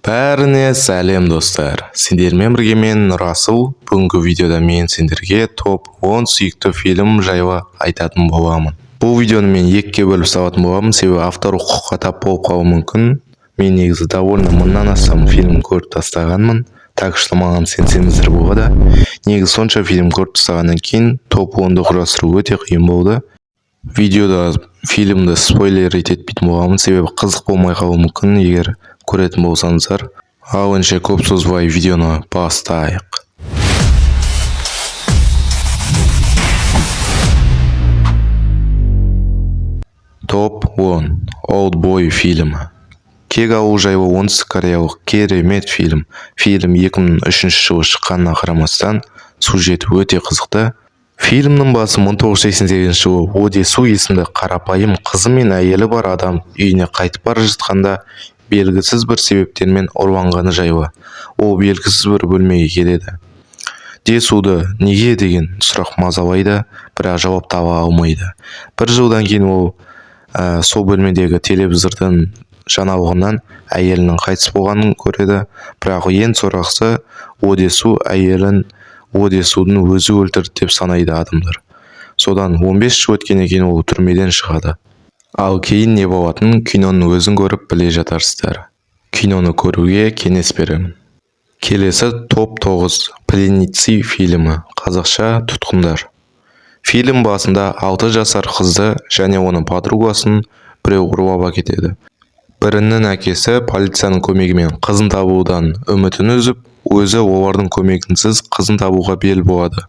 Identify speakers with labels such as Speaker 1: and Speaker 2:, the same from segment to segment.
Speaker 1: Бәріне сәлем достар. Сендермен бірге мен Нұрасыл. Бүгінгі видеода мен сендерге топ 10 сүйікті фильм жайлы айтатын боламын. Бұл видеоны мен екіге бөліп салатын боламын, себебі автор құқыққа тап болып қалуы мүмкін. Мен негізі довольно мыңнан астам фильм көріп тастағанмын. Так что маған сенсеңіздер болады. Негізі сонша фильм көріп тастағаннан кейін топ 10-ды құрастыру өте қиын болды. Видеода фильмді спойлер етпейтін боламын, себебі қызық болмай қалуы мүмкін егер көретін болсаңыздар. Ал енді көп созбай видеоны бастайық. Топ 10 Олдбой фильмі. Кек алу жайлы оңтүстік кореялық керемет фильм. Фильм 2003 жылы шыққанына қарамастан сюжеті өте қызықты. Фильмнің басы 1988 жылы О Де Су есімді қарапайым қызы мен әйелі бар адам үйіне қайтып бара жатқанда белгісіз бір себептермен ұрланғаны жайлы. Ол белгісіз бір бөлмеге келеді. Де Суды неге деген сұрақ мазалайды, бірақ жауап таба алмайды. Бір жылдан кейін ол сол бөлмедегі телевизордың жаңалығынан әйелінің қайтыс болғанын көреді, бірақ ең сорақысы О Де Су әйелін О Де Судың өзі өлтірді деп санайды адамдар. Содан 15 жыл өткеннен кейін ол түрмеден шығады. Ал кейін не болатынын киноның өзін көріп біле жатарсыздар. Киноны көруге кеңес беремін. Келесі топ 9 Пленницы фильмі, қазақша тұтқындар. Фильм басында 6 жасар қызды және оның подругасын біреу ұрлап әкетеді. Бірінің әкесі полицияның көмегімен қызын табудан үмітін үзіп, өзі олардың көмегінсіз қызын табуға бел болады.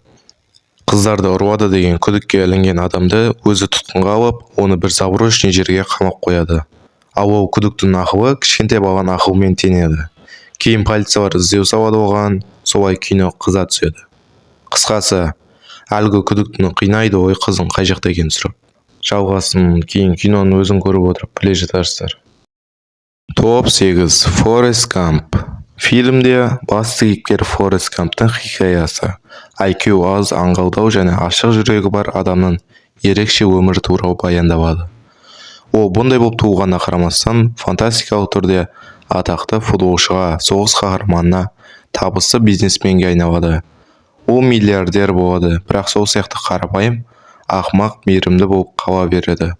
Speaker 1: Қыздарды ұрлады деген күдікке ілінген адамды өзі тұтқынға алып, оны бір заброшенный жерге қамап қояды. Ал ол күдіктің ақылы кішкентай баланың ақылымен тең еді. Кейін полициялар іздеу салады оған, солай кино қыза түседі. Қысқасы, әлгі күдіктіні қинайды ой қызың қай жақта екенін сұрап. Жалғасын кейін киноны өзің көріп отырып біле жатарсыздар. Топ 8 Форест Гамп. Фильмде басты кейіпкер Форест Гамптың хикаясы. IQ аз, аңғалдау және ашық жүрегі бар адамның ерекше өмір туралы баяндалады. Ол бұндай болып туылғанына қарамастан, фантастикалық түрде атақты футболшыға, соғыс қаһарманына, табысты бизнесменге айналады. Ол миллиардер болады, бірақ сол сияқты қарапайым, ақымақ, мейірімді болып қала береді.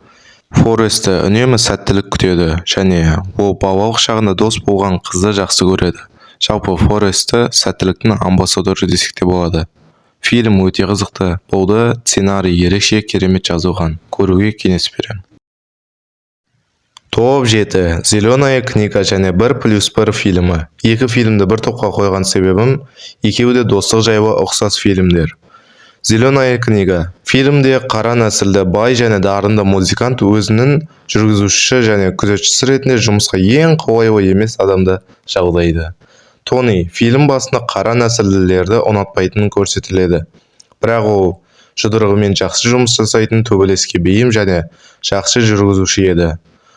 Speaker 1: Форестті үнемі сәттілік күтеді және ол балалық шағында дос болған қызды жақсы көреді. Жалпы Форестті сәттіліктің амбассадоры десек те болады. Фильм өте қызықты болды, сценарий ерекше керемет жазылған. Көруге кеңес беремін. Топ 7 Зеленая книга және 1+1 фильмі. Екі фильмді бір топқа қойған себебім, екеуі де достық жайлы ұқсас фильмдер. Зеленая книга. Фильмде қара нәсілді бай және дарынды музыкант өзінің жүргізушісі және күзетшісі ретінде жұмысқа ең қолайлы емес адамды жалдайды. Тони фильм басында қара нәсілділерді ұнатпайтынын көрсетіледі. Бірақ ол жұдырығымен жақсы жұмыс жасайтын төбелеске бейім және жақсы жүргізуші еді.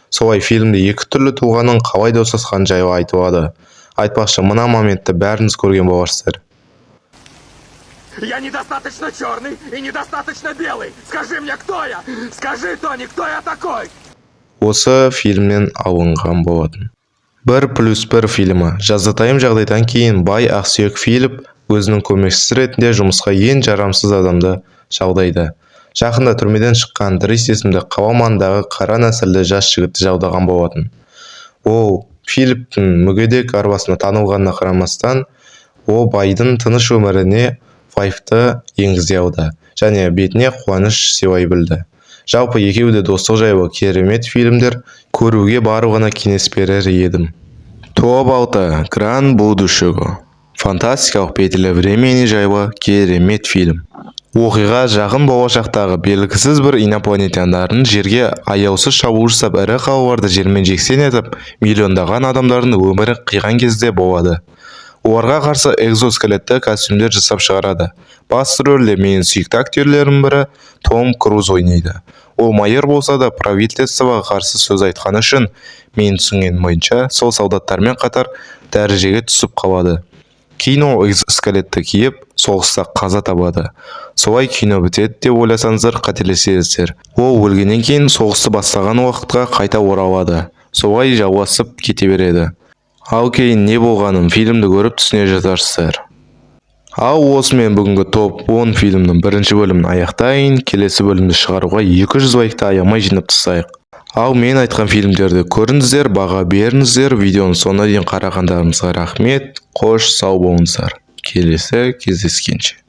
Speaker 1: Солай фильмде екі түрлі тұлғаның қалай достасқан жайлы айтылады. Айтпақшы, мына моментті бәріңіз көрген боларсыздар.
Speaker 2: Я недостаточно черный и недостаточно белый. Скажи мне, кто я? Скажи, Тони, кто я такой?
Speaker 1: Осы фильмнен алынған болатын. 1+1 фильмі. Жазатайым жағдайдан кейін бай ақсүйек Филипп өзінің көмекшісі ретінде жұмысқа ең жарамсыз адамды жалдайды. Жақында түрмеден шыққан Дрис есімді қала маңындағы қара нәсілді жас жігітті жалдаған болатын. Ол Филипптің мүгедек арбасына танылғанына қарамастан, ол байдың тыныш өміріне вайфты енгізе алды және бетіне қуаныш сыйлай білді. Жалпы екеуі де достық жайлы керемет фильмдер, көруге барлығына кеңес берер едім. Топ 6 Гран будущего. Фантастикалық петля времени жайлы керемет фильм. Оқиға жақын болашақтағы белгісіз бір инопланетяндардың жерге аяусыз шабуыл жасап ірі қалаларды жермен жексен етіп, миллиондаған адамдардың өмірі қиған кезде болады. Оларға қарсы экзоскелетті костюмдер жасап шығарады. Басты рөлде менің сүйікті актерлердің бірі Том Круз ойнайды. Ол майор болса да правительствоға қарсы сөз айтқаны үшін, мен түсінген бойынша сол солдаттармен қатар дәрежеге түсіп қалады. Кейін ол экзоскелетті киіп, соғыста қаза табады. Солай кино бітеді деп ойласаңыздар қателесесіздер. Ол өлгеннен кейін соғысты бастаған уақытқа қайта оралады. Солай жалғасып кете береді. Ал кейін не болғанын фильмді көріп түсіне жатарсыздар. Ал осымен бүгінгі топ 10 фильмнің бірінші бөлімін аяқтайын. Келесі бөлімді шығаруға 200 лайкты аямай жинап тастайық. Ал мен айтқан фильмдерді көріңіздер, баға беріңіздер. Видеоны соңына дейін қарағандарыңызға рахмет. Қош, сау болыңыздар. Келесі кездескенше.